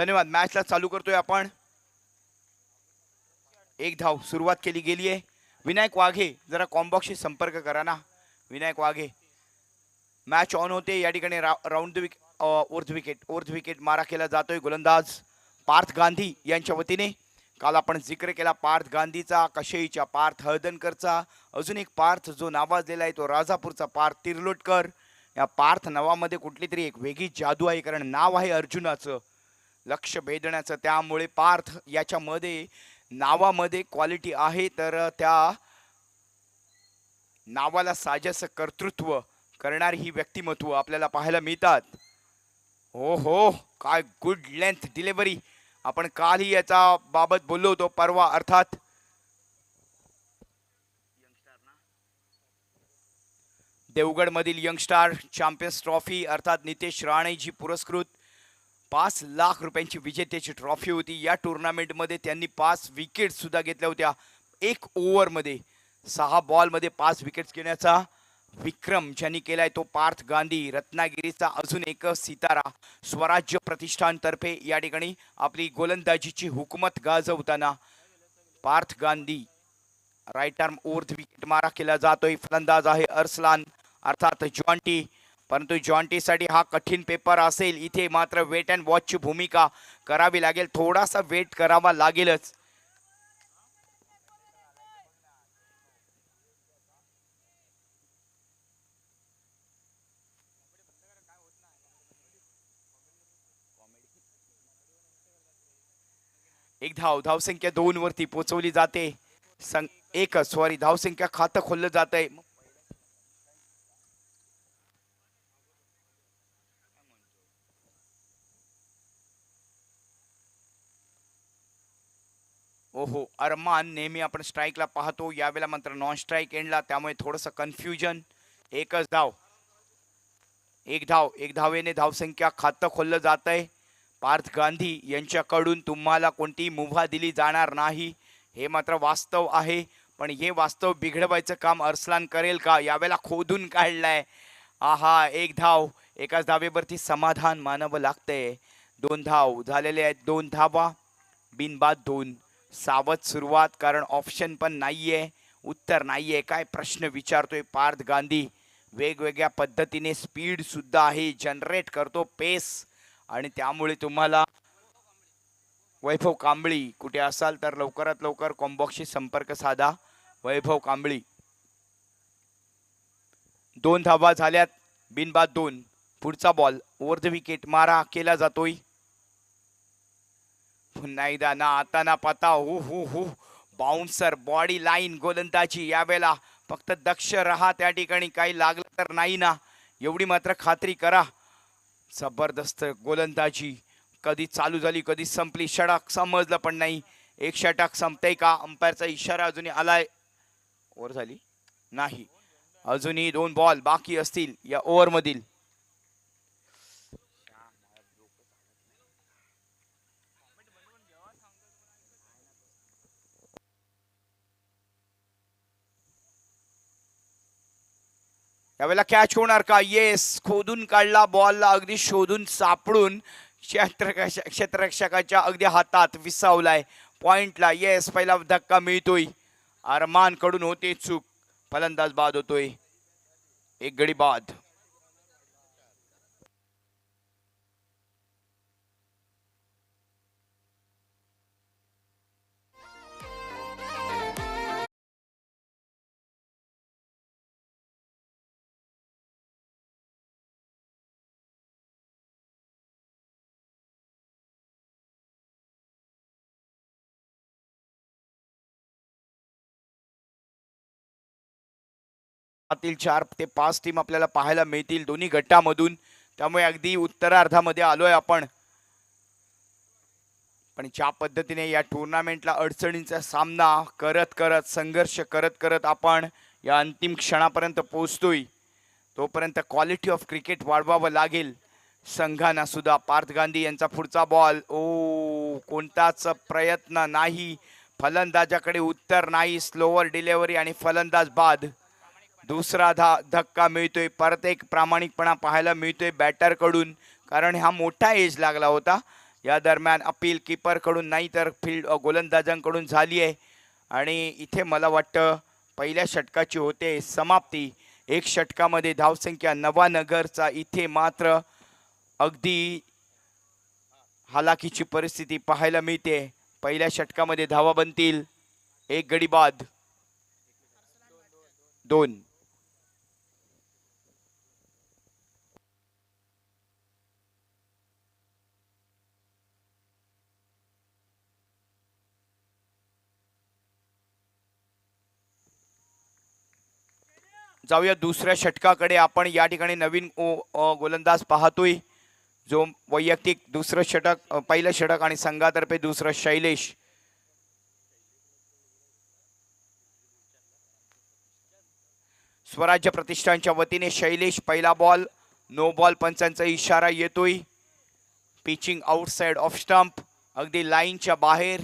धन्यवाद. मॅचला चालू करतोय आपण. एक धाव सुरुवात केली गेली आहे. विनायक वाघे जरा कॉम्बॉक्सशी संपर्क करा ना. विनायक वाघे. मॅच ऑन होते या ठिकाणी. राऊंड द ओर्थ विकेट मारा केला जातोय गोलंदाज पार्थ गांधी यांच्या वतीने. काल आपण जिक्र केला पार्थ गांधीचा, कशेईच्या पार्थ हळदणकरचा. अजून एक पार्थ जो नावाजलेला आहे तो राजापूरचा पार्थ तिर्लोटकर. या पार्थ नावामध्ये कुठली तरी एक वेगळी जादू आहे, कारण नाव आहे अर्जुनाचं, लक्ष भेदण्याचं. त्यामुळे पार्थ याच्यामध्ये नावामध्ये क्वालिटी आहे, तर त्या नावाला साजेसं कर्तृत्व करणारी ही व्यक्तिमत्व आपल्याला पाहायला मिळतात. हो हो, काय गुड लेंथ डिलिव्हरी. आपण कालही याचा बाबत बोललो होतो, परवा अर्थात देवगड मधील यंगस्टार चॅम्पियन्स ट्रॉफी अर्थात नितेश राणेजी पुरस्कृत 5 लाख रुपयांची विजेत्याची ट्रॉफी होती. या टुर्नामेंटमध्ये त्यांनी 5 विकेट सुद्धा घेतल्या होत्या. 1 ओव्हरमध्ये 6 बॉलमध्ये 5 विकेट्स घेण्याचा विक्रम ज्यांनी केलाय तो पार्थ गांधी. रत्नागिरीचा अजून एक सितारा. स्वराज्य प्रतिष्ठानतर्फे या ठिकाणी आपली गोलंदाजीची हुकूमत गाजवताना Parth Gandhi. Right arm over wicket मारा केला जातोय. फलंदाज आहे अरसलान अर्थात जॉन्टी, परंतु जॉन्टीसाठी हा कठीण पेपर असेल. इथे मात्र वेट अँड वॉचची भूमिका करावी लागेल. थोडासा वेट करावा लागेलच. एक धावसंख्या 2 वरती पोहोचवली जाते. धावसंख्या खातं खोललं जात आहे. ओहो, अरमान नेहमी आपण स्ट्राईकला पाहतो, यावेळेला मात्र नॉन स्ट्राईक एंडला, त्यामुळे थोडंसं कन्फ्युजन. एक धावेने धावसंख्या खातं खोललं जात आहे. पार्थ गांधी यांच्याकडून तुम्हाला कोणती मुभा दिली जाणार नाही, हे मात्र वास्तव आहे. पण हे वास्तव बिघडवायचं काम अरसलान करेल का? यावेळेला खोदून काढलाय. आहा, एक धाव. एकाच धावेवरती समाधान मानावं लागतंय. 2 धाव झालेले आहेत. 2 धावा बिनबाद 2. सावध सुरुवात, कारण ऑप्शन पण नाहीये, उत्तर नाहीये. काय प्रश्न विचारतोय पार्थ गांधी. वेगवेगळ्या पद्धतीने स्पीड सुद्धा आहे, जनरेट करतो पेस, आणि त्यामुळे तुम्हाला वैभव कांबळी कुठे असाल तर लवकरात लवकर कॉम्बॉक्सशी संपर्क साधा. वैभव कांबळी. 2 धावा झाल्यात बिनबाद 2. पुढचा बॉल ओव्हर द विकेट मारा केला जातोय. पुन्हा एकदा ना आता ना पता. हो हो हो, बाउन्सर बॉडी लाईन गोलंदाजी. यावेळेला फक्त दक्ष रहा, त्या ठिकाणी काही लागलं तर नाही ना, एवढी मात्र खात्री करा. जबरदस्त गोलंदाजी. कधी चालू झाली कधी संपली, षटक समजलं पण नाही. एक षटक संपतंय का? अंपायरचा इशारा अजूनही आलाय. ओव्हर झाली नाही, अजूनही 2 बॉल बाकी असतील या ओव्हर मधील. यावेळेला कॅच होणार का? येस, खोदून काढला बॉलला, अगदी शोधून सापडून क्षेत्ररक्षकाच्या अगदी हातात विसावलाय पॉइंटला. येस, पहिला धक्का मिळतोय. अरमान कडून होते चूक, फलंदाज बाद होतोय. एक गडी बाद. तील 4 ते 5 टीम आपल्याला पाहायला मिळतील दोन्ही गटामधून. त्यामुळे अगदी उत्तरार्धामध्ये आलोय आपण. पण ज्या पद्धतीने या टुर्नामेंटला अडचणींचा सामना करत करत, संघर्ष करत करत आपण या अंतिम क्षणापर्यंत पोहोचतोय, तोपर्यंत क्वालिटी ऑफ क्रिकेट वाढवावं लागेल संघांना सुद्धा. पार्थ गांधी यांचा पुढचा बॉल. ओ, कोणताच प्रयत्न नाही, फलंदाजाकडे उत्तर नाही. स्लोवर डिलिव्हरी आणि फलंदाज बाद. दुसरा धक्का मिळतोय. परत एक प्रामाणिकपणा पाहायला मिळतोय बॅटर कडून, कारण हा मोठा एज लागला होता. या दरम्यान अपील कीपरकडून नाही तर फील्ड गोलंदाजांकडून झाली आहे आणि इथे मला वाटतं पहिल्या षटकाची होते समाप्ती. एक षटकामध्ये धावसंख्या नवानगरचा इथे मात्र अगदी हालाकीची परिस्थिती पाहायला मिळते. पहिल्या षटकामध्ये धावा बनतील, एक गडी बाद, 2. जाऊया दुसऱ्या षटकाकडे. आपण या ठिकाणी नवीन गोलंदाज पाहतोय जो वैयक्तिक दुसरं षटक, पहिलं षटक आणि संघातर्फे दुसरं शैलेश. स्वराज्य प्रतिष्ठानच्या वतीने शैलेश पहिला बॉल, नो बॉल पंचांचा इशारा येतोय. पिचिंग आउटसाइड ऑफ स्टंप, अगदी लाईनच्या बाहेर,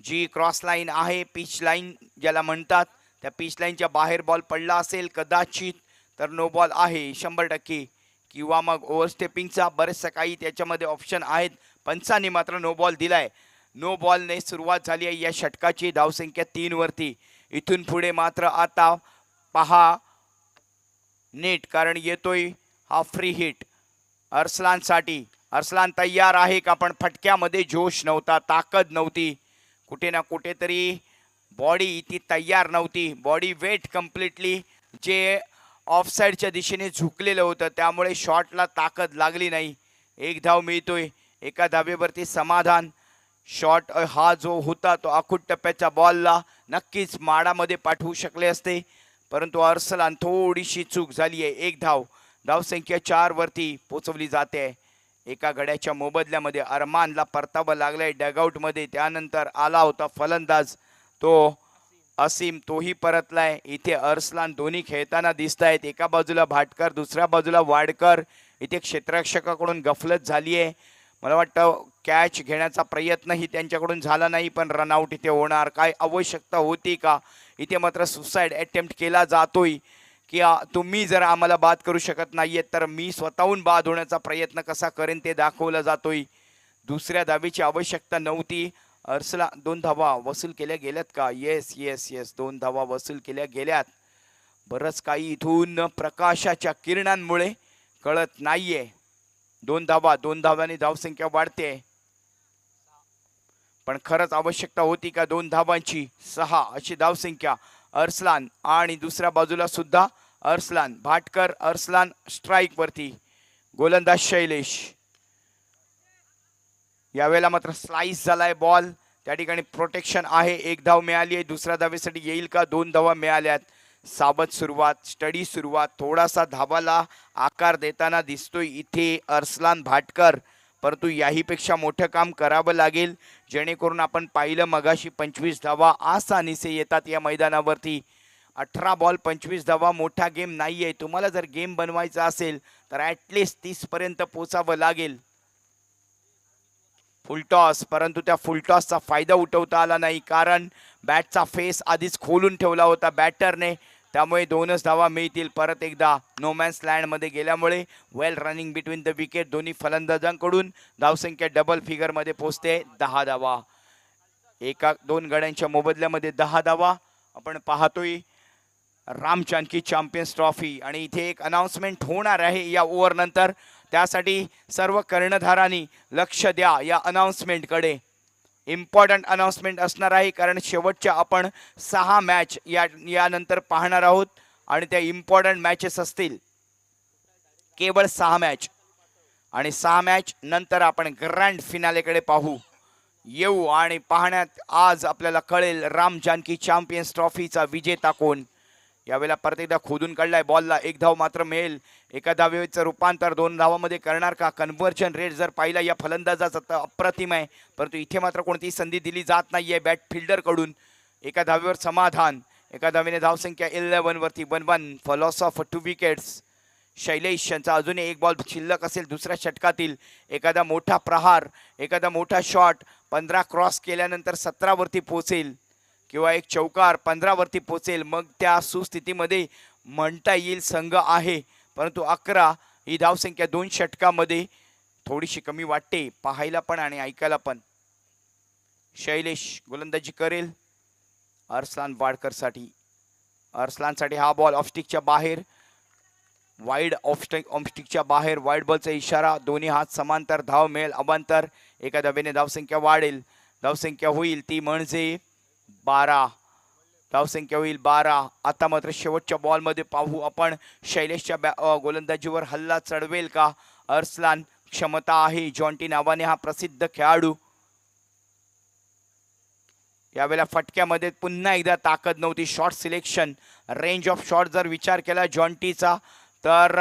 जी क्रॉस लाईन आहे, पिच लाईन ज्याला म्हणतात, त्या पिच लाईनच्या बाहेर बॉल पडला असेल कदाचित तर नो बॉल आहे 100%, किंवा मग ओव्हरस्टेपिंगचा बरेचसा काही त्याच्यामध्ये ऑप्शन आहेत. पंचांनी मात्र नो बॉल दिलाय. नो बॉलने सुरुवात झाली आहे या षटकाची. धावसंख्या 3 वरती. इथून पुढे मात्र आता पहा नेट, कारण येतोय हा फ्री हिट अर्सलानसाठी. अर्सलान तयार आहे का? पण फटक्यामध्ये जोश नव्हता, ताकद नव्हती, कुठे ना कुठेतरी बॉडी ती तयार नव्हती. बॉडी वेट कम्प्लिटली जे ऑफसाईडच्या दिशेने झुकलेलं होतं, त्यामुळे शॉटला ताकद लागली नाही. एक धाव मिळतोय, एका धावेवरती समाधान. शॉट हा जो होता तो आखूड टप्प्याच्या बॉलला नक्कीच माडामध्ये पाठवू शकले असते, परंतु अर्सलान थोडीशी चूक झाली आहे. एक धाव, धावसंख्या 4 वरती पोचवली जाते. एका गड्याच्या मोबदल्यामध्ये अरमानला परतावं लागलंय डगआउटमध्ये. त्यानंतर आला होता फलंदाज तो असीम, तोही परतलाय. इथे अर्सलान दोन्ही खेळताना दिसत आहेत. एका बाजूला भाटकर, दुसऱ्या बाजूला वाडकर. इथे क्षेत्ररक्षकाकडून गफलत झाली आहे. मला वाटतं कॅच घेण्याचा प्रयत्नही त्यांच्याकडून झाला नाही, पण रनआउट इथे होणार. काय आवश्यकता होती का? इथे मात्र सुसाईड अटेम्प्ट केला जातोय की तुम्ही जर आम्हाला बाद करू शकत नाहीयेत तर मी स्वतःहून बाद होण्याचा प्रयत्न कसा करेन ते दाखवला जातोय. दुसऱ्या धावेची आवश्यकता नव्हती. अर्सला 2 धावा वसूल केल्या गेल्यात का? येस येस येस, 2 धावा वसूल केल्या गेल्यात. बरंच काही इथून प्रकाशाच्या किरणांमुळे कळत नाहीये. 2 धावा, 2 धाव्याने धावसंख्या वाढते, पण खरंच आवश्यकता होती का 2 धावांची? 6 अशी धावसंख्या. अर्सलान आणि दुसऱ्या बाजूला सुद्धा अर्सलान. भाटकर, अर्सलान स्ट्राईक वरती. गोलंदाज शैलेश. यावेळेला मात्र स्लाइस झालाय बॉल, त्या ठिकाणी प्रोटेक्शन आहे. एक धाव मिळाली आहे. दुसऱ्या धावेसाठी येईल का? 2 धावा मिळाल्यात. सावध सुरुवात, स्टडी सुरुवात, थोडासा धावाला आकार देताना दिसतोय इथे अर्सलान भाटकर, परंतु याहीपेक्षा मोठं काम करावं लागेल, जेणेकरून आपण पाहिलं मगाशी 25 धावा आसानीसे येतात या मैदानावरती. 18 बॉल 25 धावा मोठा गेम नाही आहे. तुम्हाला जर गेम बनवायचा असेल तर ॲटलिस्ट 30 पर्यंत पोचावं लागेल. फुलटॉस, परंतु त्या फुलटॉसचा फायदा उठवता आला नाही, कारण बॅटचा फेस आधीच खोलून ठेवला होता बॅटरने, त्यामुळे 2च धावा मिळतील. परत एकदा नोमॅन्स लँडमध्ये गेल्यामुळे वेल रनिंग बिटवीन द विकेट दोन्ही फलंदाजांकडून. धावसंख्या डबल फिगरमध्ये पोचते. 10 धावा. 1-2 गड्यांच्या मोबदल्यामध्ये 10 धावा. आपण पाहतोय राम जानकी चॅम्पियन्स ट्रॉफी, आणि इथे एक अनाउन्समेंट होणार आहे या ओव्हर नंतर. त्यासाठी सर्व कर्णधारांनी लक्ष द्या या अनाउन्समेंटकडे. इम्पॉर्टंट अनाउन्समेंट असणार आहे, कारण शेवटच्या आपण 6 मॅच यानंतर पाहणार आहोत आणि त्या इम्पॉर्टंट मॅचेस असतील. केवळ 6 मॅच, आणि 6 मॅच नंतर आपण ग्रँड फिनालेकडे पाहू येऊ आणि पाहण्यात आज आपल्याला कळेल राम जानकी चॅम्पियन्स ट्रॉफीचा विजेता कोण. यावेळेला परत एकदा खोदून काढलाय बॉलला. 1 धाव मात्र मिळेल. एका धावेचं रूपांतर 2 धावामध्ये करणार का? कन्व्हर्जन रेट जर पाहिला या फलंदाजाचा तर अप्रतिम आहे, परंतु इथे मात्र कोणतीही संधी दिली जात नाहीये बॅट फिल्डरकडून. एका धावेवर समाधान. एका धावेने धावसंख्या 11 वरती. 1-1 फॉलोस ऑफ 2 विकेट्स. शैलेश यांचा अजूनही 1 बॉल शिल्लक असेल दुसऱ्या षटकातील. एखादा मोठा प्रहार, एखादा मोठा शॉट 15 क्रॉस केल्यानंतर 17 वरती पोहोचेल, किंवा एक चौकार 15 वरती पोचेल, मग त्या सुस्थितीमध्ये म्हणता येईल संघ आहे. परंतु 11 ही धावसंख्या 2 षटकामध्ये थोडीशी कमी वाटते पाहायला पण आणि ऐकायला पण. शैलेश गोलंदाजी करेल अरसलान वाडकरसाठी. अरसलानसाठी हा बॉल ऑफस्टिकच्या बाहेर, वाईड ऑफस्टिकच्या बाहेर, वाईड बॉलचा इशारा. दोन्ही हात समांतर, धाव मिळेल अबांतर. एका धावेने धावसंख्या वाढेल. धावसंख्या होईल ती म्हणजे 12. धावसंख्या होईल 12. आता मात्र शेवटच्या बॉलमध्ये पाहू आपण शैलेशच्या गोलंदाजीवर हल्ला चढवेल का अरसलान. क्षमता आहे. जॉन्टी नावाने हा प्रसिद्ध खेळाडू. यावेळेला फटक्यामध्ये पुन्हा एकदा ताकद नव्हती. Shot selection, range of shot जर विचार केला जॉन्टीचा तर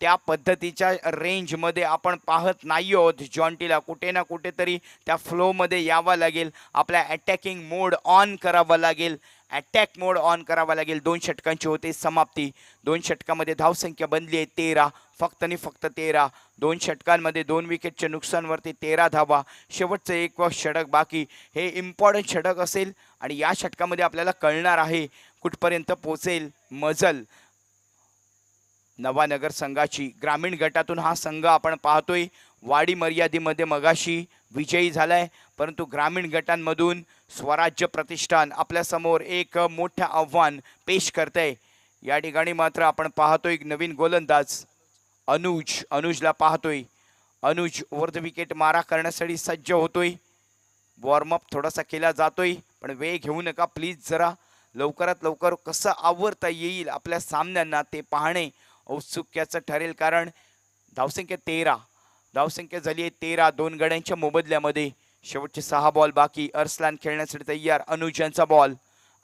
त्या पद्धतीच्या रेंजमध्ये आपण पाहत नाही आहोत. जॉन्टीला कुठे ना कुठेतरी त्या फ्लोमध्ये यावं लागेल. आपल्या अटॅकिंग मोड ऑन करावा लागेल. अटॅक मोड ऑन करावा लागेल. 2 षटकांची होते समाप्ती. 2 षटकामध्ये धावसंख्या बनली आहे 13, फक्त आणि फक्त 13. 2 षटकांमध्ये 2 विकेटच्या नुकसानवरती 13 धावा. शेवटचं एक षटक बाकी. हे इम्पॉर्टंट षटक असेल आणि या षटकामध्ये आपल्याला कळणार आहे कुठपर्यंत पोचेल मजल नवानगर संघाची. ग्रामीण गटातून हा संघ आपण पाहतोय वाडी मर्यादेमध्ये मगाशी विजयी झालाय, परंतु ग्रामीण गटांमधून स्वराज्य प्रतिष्ठान आपल्या समोर एक मोठं आव्हान पेश करतंय. या ठिकाणी मात्र आपण पाहतोय नवीन गोलंदाज अनुजला पाहतोय. अनुज ओव्हर द विकेट मारा करण्यासाठी सज्ज होतोय. वॉर्मअप थोडासा केला जातोय, पण वेळ घेऊ नका प्लीज. जरा लवकरात लवकर कसं आवरता येईल आपल्या सामन्यांना ते पाहणे औत्सुक्याचं ठरेल. कारण धावसंख्या 13, धावसंख्या झाली आहे 13. 2 गड्यांच्या मोबदल्यामध्ये. शेवटचे 6 बॉल बाकी. अरसलान खेळण्यासाठी तयार. अनुज यांचा बॉल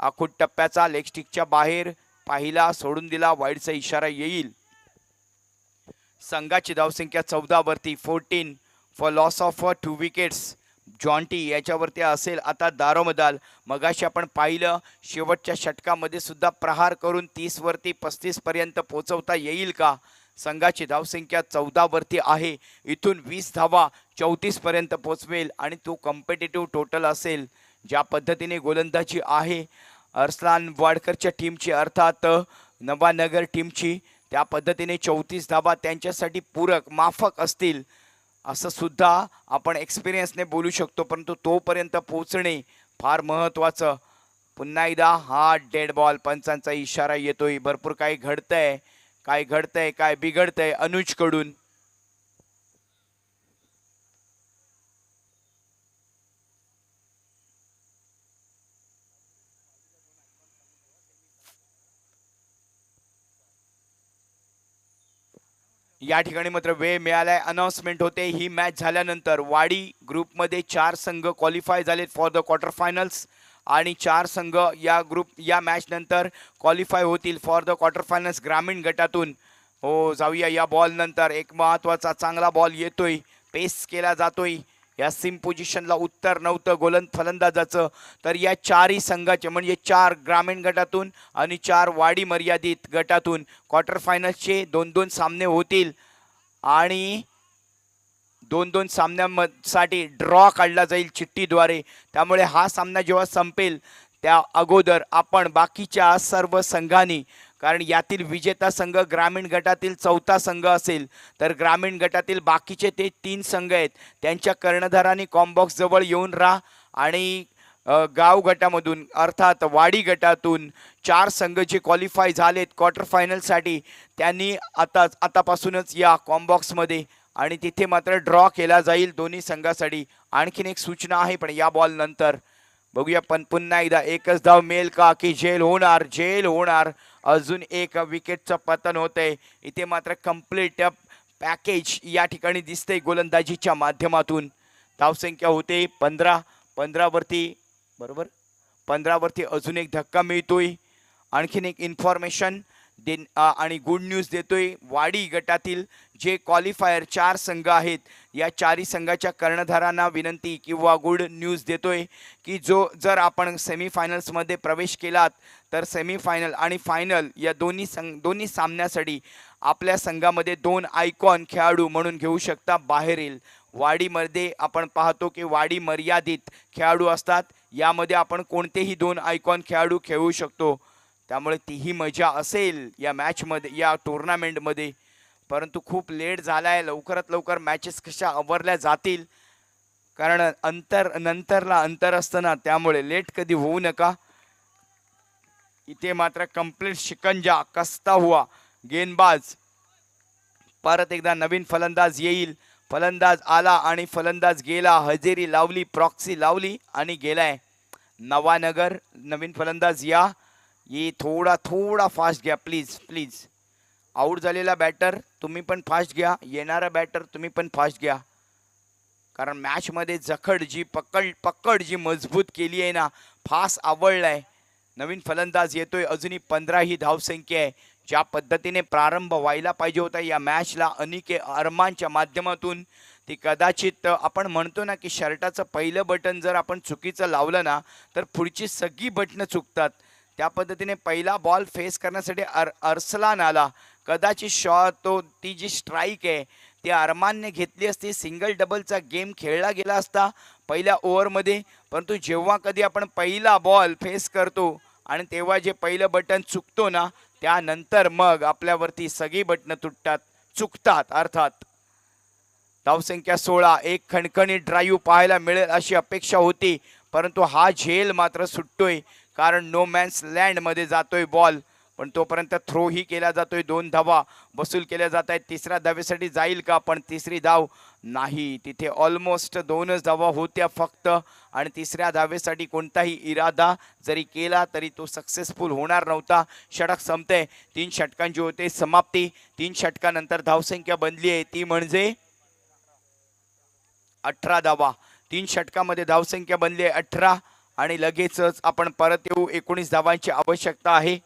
आखूट टप्प्याचा, लेग स्टिकच्या बाहेर, पाहिला, सोडून दिला. वाईडचा इशारा येईल. संघाची धावसंख्या 14 वरती. 14 for loss of 2 wickets. Jonty याच्यावरती असेल आता दारोमदार. मगाशी आपण पाहिलं शेवटच्या षटकामध्ये सुद्धा प्रहार करून 30 वरती 35 पर्यंत पोहोचवता येईल का. संघाची धावसंख्या 14 वरती आहे. इथून 20 धावा 34 पर्यंत पोचवेल आणि तो कॉम्पिटेटिव्ह टोटल असेल. ज्या पद्धतीने गोलंदाजी आहे अरसलान वाडकरच्या टीमची, अर्थात नवानगर टीमची, त्या पद्धतीने 34 धावा त्यांच्यासाठी पूरक माफक असतील असं सुद्धा आपण एक्सपिरियन्सने बोलू शकतो. परंतु तोपर्यंत पोहोचणे फार महत्त्वाचं. पुन्हा एकदा हा डेड बॉल. पंचांचा इशारा येतोय. भरपूर काही घडतंय, काय बिघडतंय अनुजकडून. या ठिकाणी मात्र वेळ मिळालाय. अनाउन्समेंट होते ही मॅच झाल्यानंतर. वाडी ग्रुपमध्ये 4 संघ क्वालिफाय झालेत फॉर द क्वार्टर फायनल्स आणि 4 संघ या मॅच नंतर क्वालिफाय होतील फॉर द क्वार्टर फायनल्स ग्रामीण गटातून. हो, जाऊया या बॉल नंतर. एक महत्त्वाचा चांगला बॉल येतोय, पेस केला जातोय. या सिम पोझिशनला उत्तर नव्हतं फलंदाजाचं. तर या 4ही संघाचे म्हणजे 4 ग्रामीण गटातून आणि 4 वाडी मर्यादित गटातून क्वार्टर फायनल्सचे 2-2 सामने होतील आणि 2-2 सामन्यांसाठी ड्रॉ काढला जाईल चिठ्ठीद्वारे. त्यामुळे हा सामना जेव्हा संपेल त्या अगोदर आपण बाकीच्या सर्व संघांनी, कारण यातील विजेता संघ ग्रामीण गटातील 4था संघ असेल, तर ग्रामीण गटातील बाकीचे ते 3 संघ आहेत त्यांच्या कर्णधारांनी कॉम्बॉक्स जवळ येऊन राहा आणि गाव गटामधून अर्थात वाडी गटातून 4 संघ जे क्वालिफाय झालेत क्वार्टर फायनलसाठी त्यांनी आतापासूनच या कॉम्बॉक्समध्ये आणि तिथे मात्र ड्रॉ केला जाईल दोन्ही संघासाठी. आणखीन एक सूचना आहे पण या बॉल नंतर बघूया. पण पुन्हा एकदा एकच धाव मिळेल का की जेल होणार. अजून एक विकेटचं पतन होतंय. इथे मात्र कंप्लीट पॅकेज या ठिकाणी दिसतंय गोलंदाजीच्या माध्यमातून. धावसंख्या होते 15 वरती, बरोबर 15 वरती. अजून एक धक्का मिळतोय. आणखीन एक इन्फॉर्मेशन आणि गुड न्यूज देतोय. वाडी गटातील जे क्वालिफायर 4 संघ आहेत या 4ही संघाच्या कर्णधारांना विनंती किंवा गुड न्यूज देतोय की जर आपण सेमीफायनल्समध्ये प्रवेश केलात तर सेमीफायनल आणि फायनल या दोन्ही सामन्यासाठी आपल्या संघामध्ये 2 आयकॉन खेळाडू म्हणून घेऊ शकता बाहेर येईल. वाडीमध्ये आपण पाहतो की वाडी मर्यादित खेळाडू असतात, यामध्ये आपण कोणतेही 2 आयकॉन खेळाडू खेळू शकतो. त्यामुळे तीही मजा असेल या मॅचमध्ये, या टुर्नामेंटमध्ये. परंतु खूप लेट झालाय. लवकरात लवकर मॅचेस कशा आवरल्या जातील, कारण नंतरला अंतर असतं ना, त्यामुळे लेट कधी होऊ नका. इथे मात्र कंप्लीट शिकंजा कसता हुआ. गेंदबाज परत एकदा नवीन फलंदाज येईल. फलंदाज आला आणि फलंदाज गेला. हजेरी लावली, प्रॉक्सी लावली आणि गेलाय. नवानगर नवीन फलंदाज या. ये थोडा थोडा फास्ट घ्या प्लीज प्लीज. आऊट झालेला बॅटर तुम्ही पण फास्ट घ्या, येणारा बॅटर तुम्ही पण फास्ट घ्या. कारण मॅचमध्ये जखड जी पकड जी मजबूत केली आहे ना, फास्ट आवडलाय. नवीन फलंदाज येतोय. अजूनही 15 ही धावसंख्या आहे. ज्या पद्धतीने प्रारंभ व्हायला पाहिजे होता या मॅचला अनिके अरमानच्या माध्यमातून, ती कदाचित आपण म्हणतो ना की शर्टाचं पहिलं बटन जर आपण चुकीचं लावलं ना, तर पुढची सगळी बटणं चुकतात. त्या पद्धतीने पहिला बॉल फेस करण्यासाठी अर्सलान आला. कदाचित ती जी स्ट्राईक आहे ती अरमानने घेतली असती. सिंगल डबलचा गेम खेळला गेला असता पहिल्या ओव्हरमध्ये. परंतु जेव्हा कधी आपण पहिला बॉल फेस करतो आणि तेव्हा जे पहिलं बटन चुकतो ना, त्यानंतर मग आपल्यावरती सगळी बटणं चुकतात अर्थात. धावसंख्या 16. एक खणखणीत ड्राईव्ह पाहायला मिळेल अशी अपेक्षा होती, परंतु हा झेल मात्र सुटतोय. कारण नो मॅन्स लँडमध्ये जातोय बॉल, पण तोपर्यंत थ्रोही केला जातोय. 2 धावा वसूल केल्या जात आहेत. तिसऱ्या धावेसाठी जाईल का, पण तिसरी धाव नाही. तिथे ऑलमोस्ट 2च धावा होत्या फक्त, आणि तिसऱ्या धावेसाठी कोणताही इरादा जरी केला तरी तो सक्सेसफुल होणार नव्हता. षटक संपते. 3 षटकांची होते समाप्ती. 3 षटकानंतर धावसंख्या बनली आहे ती म्हणजे 18 धावा. 3 षटकामध्ये धावसंख्या बनली आहे 18, आणि लगेचच आपण परत येऊ. 19 धावांची आवश्यकता आहे.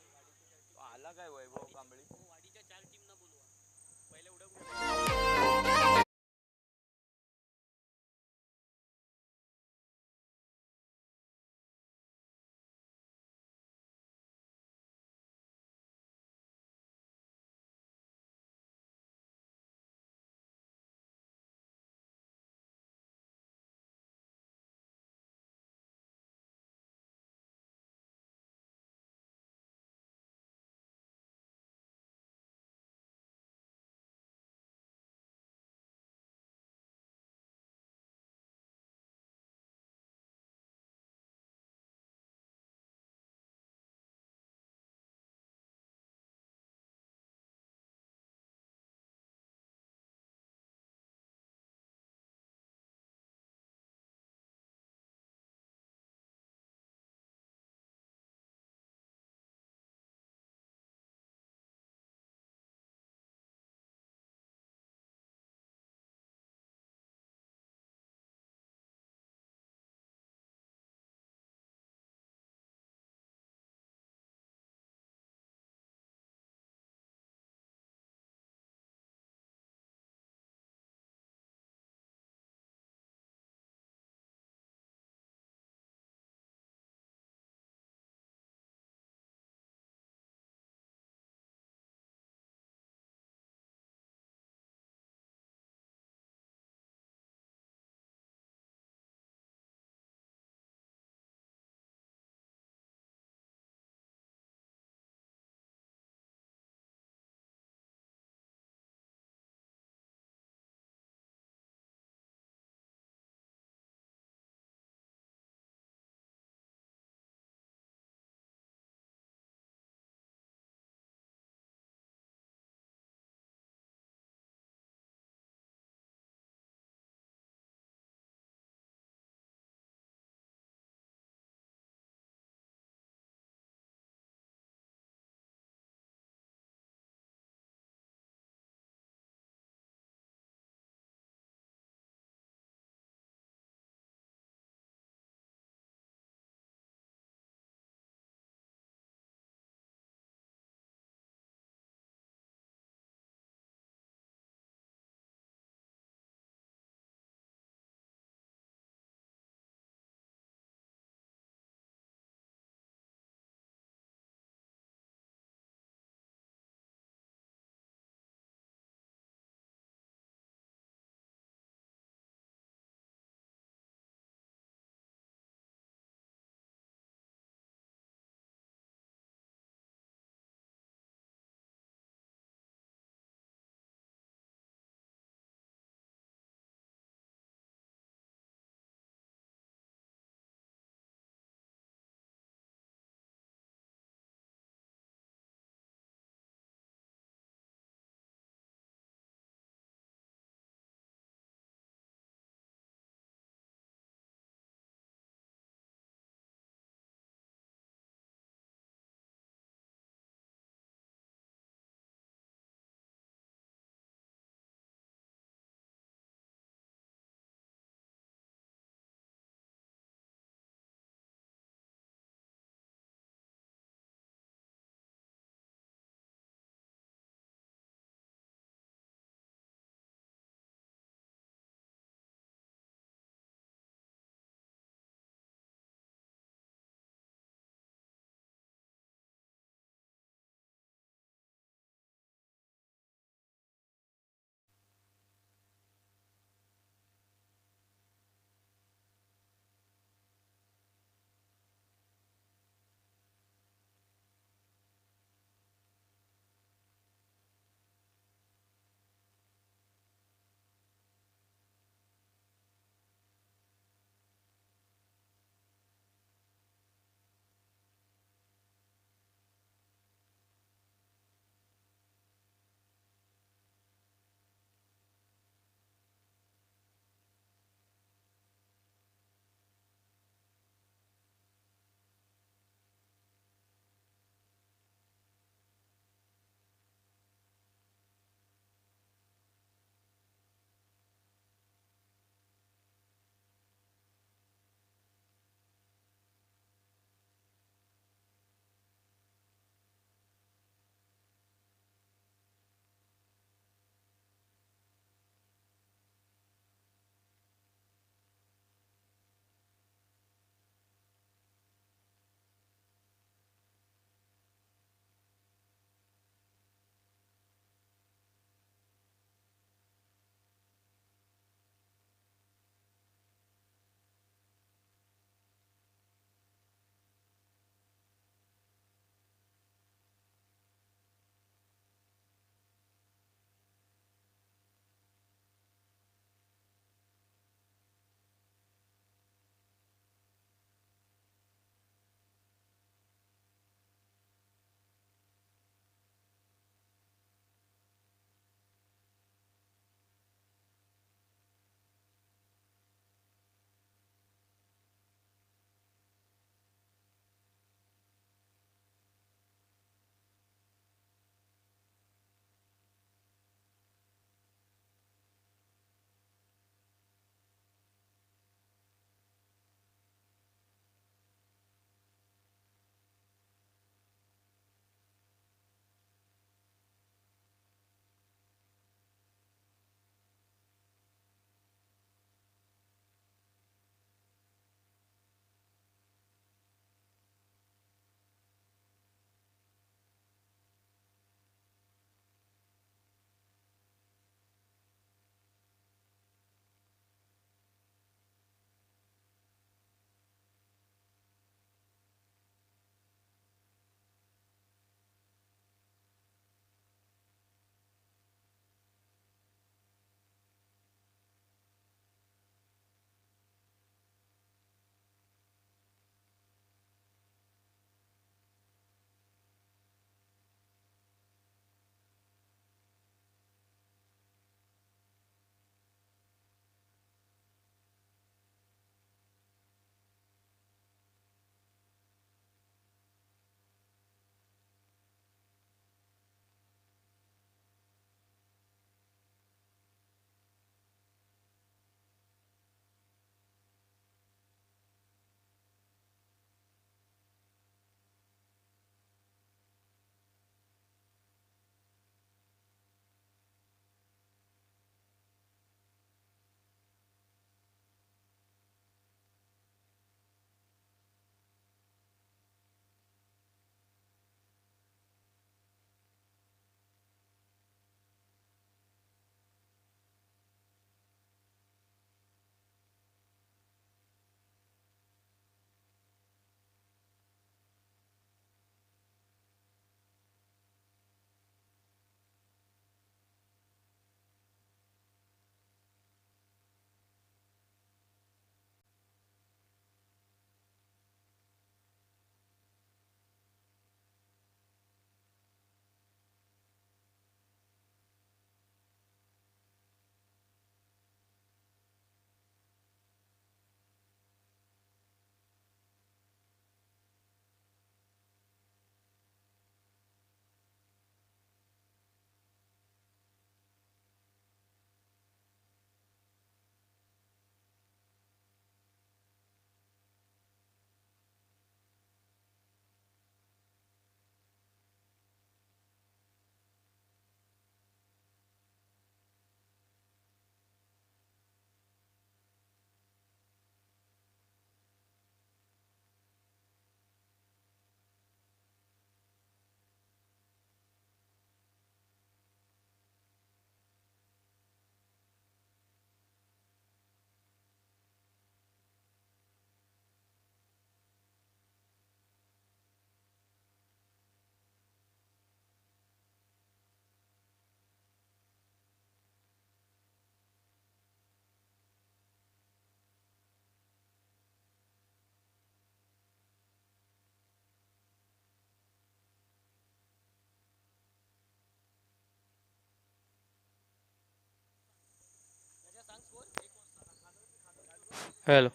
हॅलो.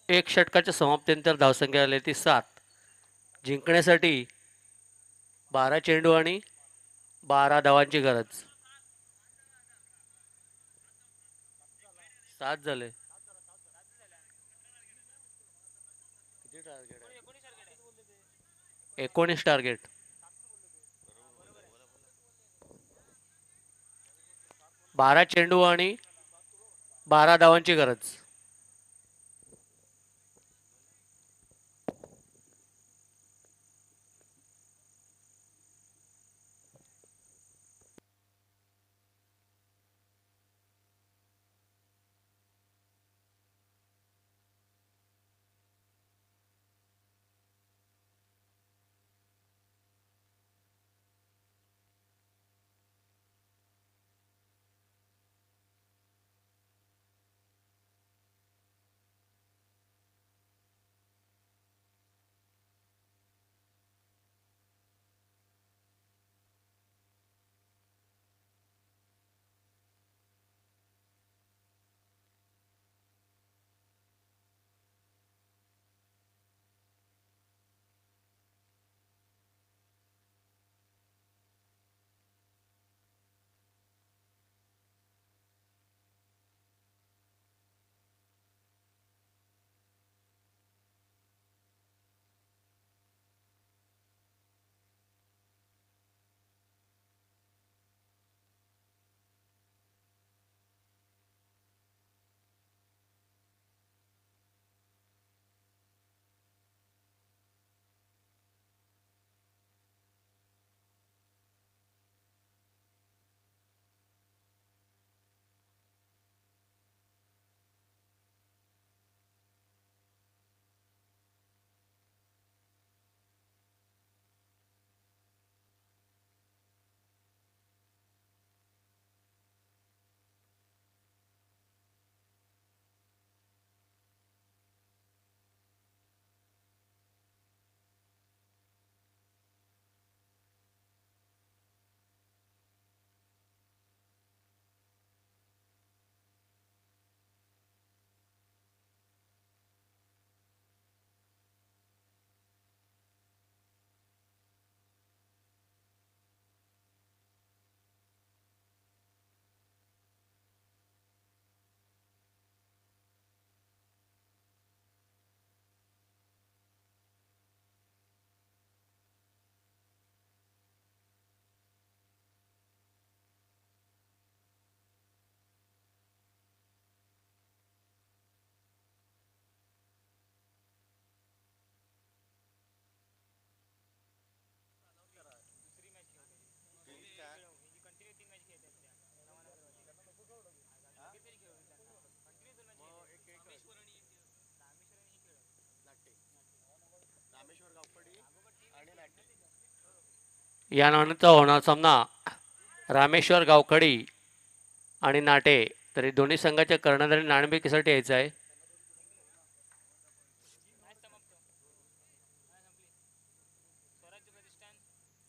एक षटकाच्या समाप्तीनंतर धावसंख्या आली ती 7. जिंकण्यासाठी 12 चेंडू आणि 12 धावांची गरज. 7 झाले. किती टार्गेट आहे? 19 टार्गेट. 12 चेंडू आणि 12 धावांची गरज. यानंतर होणार सामना रामेश्वर गावखडी आणि नाटे. तरी दोन्ही संघाच्या कर्णधारी नाणेफेकीसाठी यायचं आहे.